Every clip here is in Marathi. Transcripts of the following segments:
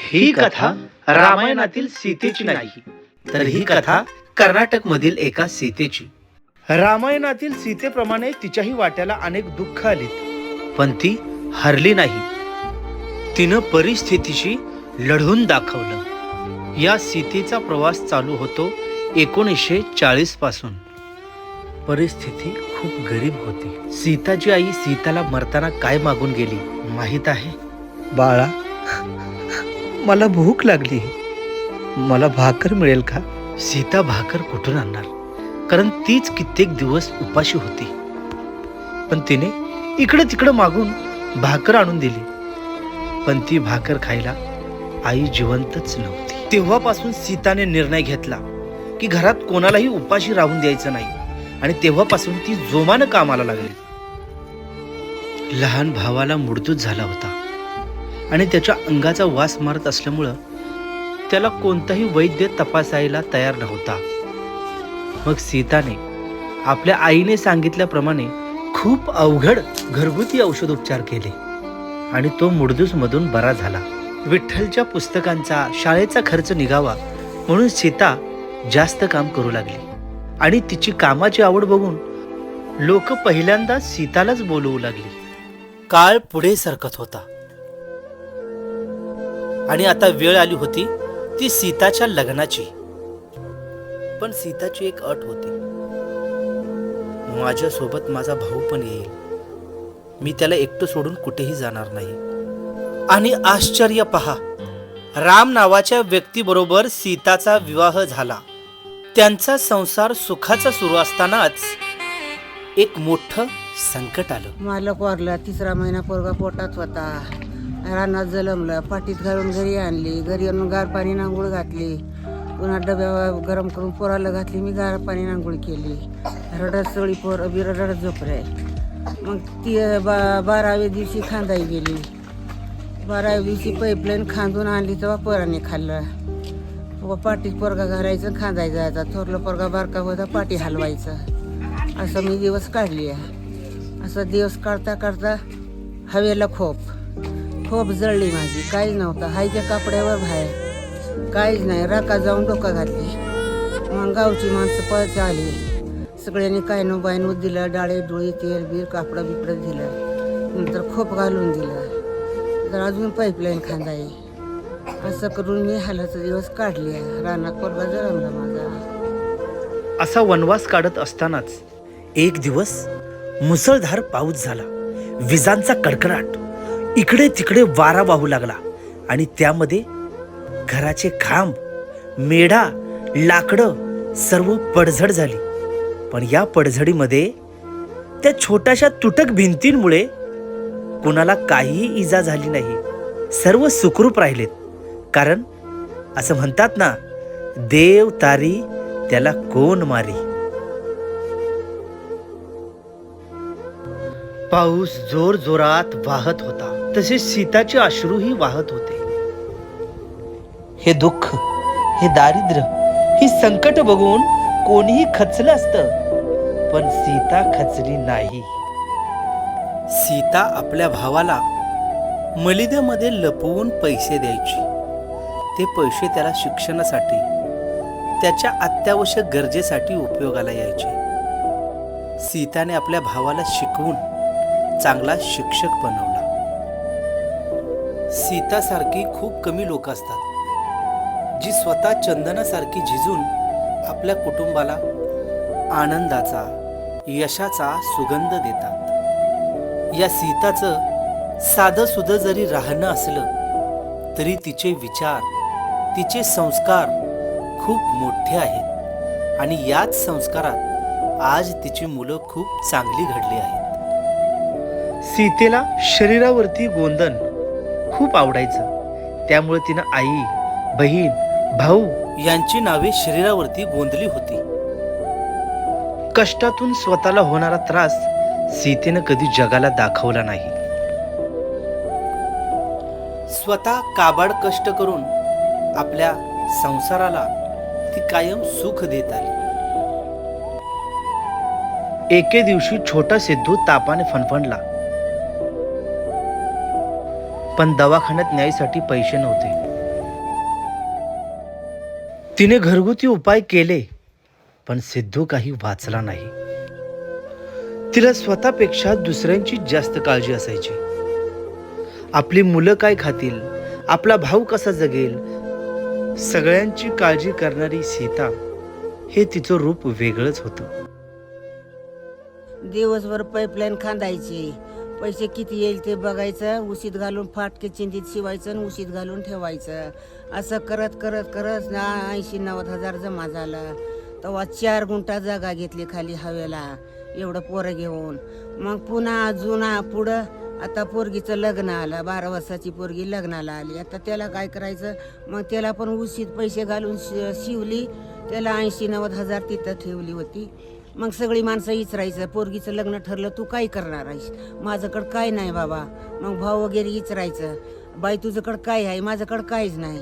ही कथा रामायणातील सीतेची नाही, तर ही कथा कर्नाटक मधील एका सीतेची. रामायणातील सीतेप्रमाणे तिच्याही वाट्याला अनेक दुःख आली, पण ती हरली नाही. तिनं परिस्थितीशी लढून दाखवलं. या सीतेचा प्रवास चालू होतो 1940 पासून. परिस्थिती खूप गरीब होती. सीताची आई सीताला मरताना काय मागून गेली माहित आहे? बाळा, मला भूक लागली, मला भाकर मिळेल का? सीता भाकर कुठून आणणार, कारण तीच कित्येक दिवस उपाशी होती. पण तिने इकडे तिकडे मागून भाकर आणून दिली, पण ती भाकर खायला आई जिवंतच नव्हती. तेव्हापासून सीताने निर्णय घेतला की घरात कोणालाही उपाशी राहून द्यायचं नाही, आणि तेव्हापासून ती जोमानं कामाला लागली. लहान भावाला मृत्यू झाला होता आणि त्याच्या अंगाचा वास मारत असल्यामुळं त्याला कोणताही वैद्य तपासायला तयार नव्हता. मग सीताने आपल्या आईने सांगितल्याप्रमाणे खूप अवघड घरगुती औषधोपचार केले आणि तो मृत्यूमधून बरा झाला. विठ्ठलच्या पुस्तकांचा, शाळेचा खर्च निघावा म्हणून सीता जास्त काम करू लागली, आणि तिची कामाची आवड बघून लोक पहिल्यांदा सीतालाच बोलवू लागली. काळ पुढे सरकत होता आणि आता वेळ आली होती ती सीताच्या लग्नाची. पण सीताची एक अट होती, माझ्यासोबत माझा भाऊ पण येईल, मी त्याला एकटं सोडून कुठेही जाणार नाही. आणि आश्चर्य पहा, राम नावाच्या व्यक्तीबरोबर सीताचा विवाह झाला. त्यांचा संसार सुखाचा सुरू असतानाच एक मोठं संकट आलं. मालक वारला, 3रा महिना पोरगा पोटात होता. रानात जलमलं, पाठीत घालून घरी आणली, घरी आणून गार पाणी नांगूळ घातली, पुन्हा डब्या गरम करून पोराला घातली, मी गार पाणी नांगूळ केली. रडत सगळी पोरं बी रडत झोपले. मग ती 12व्या दिवशी खांदाई गेली. 12व्या दिवशी पाईपलाईन खांदून आणली तेव्हा पोराने खाल्लं. पाठीत पोरगा घालायचं, खांदाय जायचा. थोरलं पोरगा बारका होता, पाठी हलवायचं. असं मी दिवस काढली आहे. असं दिवस काढता काढता हवेला खोप जळली माझी. काहीच नव्हतं, हायच्या कापड्यावर बाहेर काहीच नाही. राका जाऊन डोकं घातली. मग गावची माणसं पळत आली. सगळ्यांनी काय नो बायनो दिलं, डाळे डोळे तेल बीर कापडं बिपडं दिलं. नंतर खोप घालून दिलं. तर अजून पाईपलाईन खांदाई. असं करून मी हालाचा दिवस काढले. रानात पोरगा जळमला माझा. असा वनवास काढत असतानाच एक दिवस मुसळधार पाऊस झाला. विजांचा कडकडाट, इकडे तिकडे वारा वाहू लागला, आणि त्यामध्ये घराचे खांब, मेढा, लाकडं सर्व पडझड झाली. पण या पडझडीमध्ये त्या छोट्याशा तुटक भिंतींमुळे कोणाला काहीही इजा झाली नाही. सर्व सुखरूप राहिलेत. कारण असं म्हणतात ना, देव तारी त्याला कोण मारी. पाऊस जोर जोरात वाहत होता, तसे सीताचे अश्रूही वाहत होते. हे दुःख, हे दारिद्र्य, ही संकट बघून कोणीही खचलं असतं, पण सीता खचली नाही. सीता आपल्या भावाला मलिदेमध्ये लपवून पैसे द्यायची. ते पैसे त्याला शिक्षणासाठी, त्याच्या अत्यावश्यक गरजेसाठी उपयोगाला यायचे. सीताने आपल्या भावाला शिकवून चांगला शिक्षक बनवला. सीतासारखी खूप कमी लोक असतात जी स्वतः चंदनासारखी झिजून आपल्या कुटुंबाला आनंदाचा, यशाचा सुगंध देतात. या सीताचं साधं सुधं जरी राहणं असलं तरी तिचे विचार, तिचे संस्कार खूप मोठे आहेत, आणि याच संस्कारात आज तिची मुलं खूप चांगली घडली आहेत. सीतेला शरीरावरती गोंधन खूप आवडायचं, त्यामुळे तिनं आई, बहीण, भाऊ यांची नावे शरीरावरती गोंधली होती. कष्टातून स्वतःला होणारा त्रास सीतेनं कधी जगाला दाखवला नाही. स्वतः काबाड कष्ट करून आपल्या संसाराला ती कायम सुख देत आली. एके दिवशी छोटा सिद्धू तापाने फणफणला, पण दवाखान्यात न्यायसाठी पैसे नव्हते. तिने घरगुती उपाय केले, पण सिद्धू काही वाचला नाही. तिला स्वतःपेक्षा दुसऱ्यांची जास्त काळजी असायची. आपली मुलं काय खातील, आपला भाऊ कसा जगेल, सगळ्यांची काळजी करणारी सीता हे तिचं रूप वेगळंच होतं. दिवसभर पाईपलाईन खांदायची, पैसे किती येईल ते बघायचं, उशीत घालून फाटके चिंतीत शिवायचं आणि उशीत घालून ठेवायचं. असं करत करत करत 80-90 हजार जमा झाला. तेव्हा 4 गुंठा जागा घेतली खाली हवेला, एवढं पोरं घेऊन. मग पुन्हा अजून पुढं आता पोरगीचं लग्न आलं, 12 वर्षाची पोरगी लग्नाला आली. आता त्याला काय करायचं, मग त्याला पण उशीत पैसे घालून शिवली. त्याला 80-90 हजार तिथं ठेवली होती. मग सगळी माणसं विचारायचं, पोरगीचं लग्न ठरलं, तू काय करणार आहेस? माझ्याकडं काय नाही बाबा. मग भाऊ वगैरे विचारायचं, बाई तुझ्याकडं काय आहे? माझ्याकडं काहीच नाही.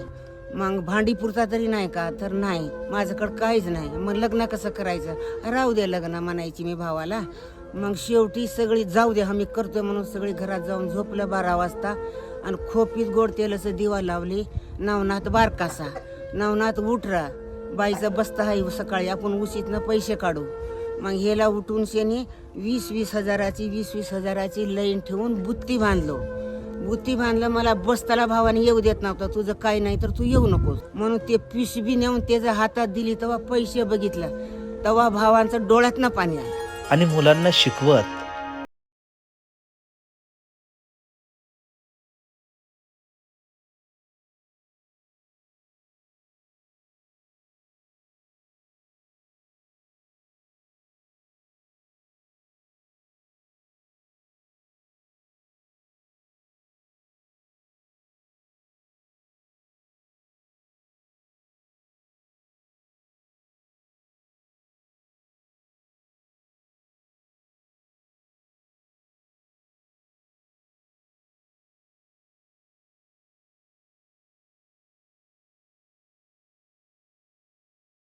मग भांडी पुरता तरी नाही का? तर नाही, माझ्याकडं काहीच नाही. मग लग्न कसं करायचं? राहू दे लग्न म्हणायची मी भावाला. मग शेवटी सगळी जाऊ दे आम्ही करतोय म्हणून सगळी घरात जाऊन झोपलं 12 वाजता. आणि खोपीत गोड तेलाचं दिवा लावली. नवनाथ बारकासा, नवनाथ उठरा, बाईचा बस्ता आहे सकाळी, आपण उशीतनं पैसे काढू. मग ह्याला उठून शेनी 20-20 हजाराची 20-20 हजाराची लाईन ठेवून बुत्ती बांधलं. मला बस्ताला भावाने येऊ देत नव्हता, तुझं काय नाही तर तू येऊ नकोस म्हणून. ते पिशवी नेऊन त्याच्या हातात दिली, तेव्हा पैसे बघितलं, तेव्हा भावांचं डोळ्यातनं पाणी आलं. आणि मुलांना शिकवत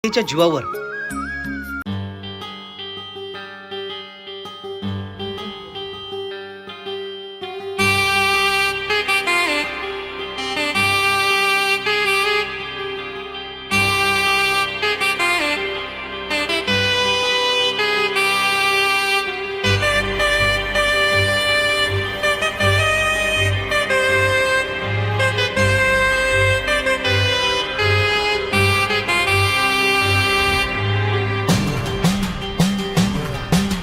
तिच्या जीवावर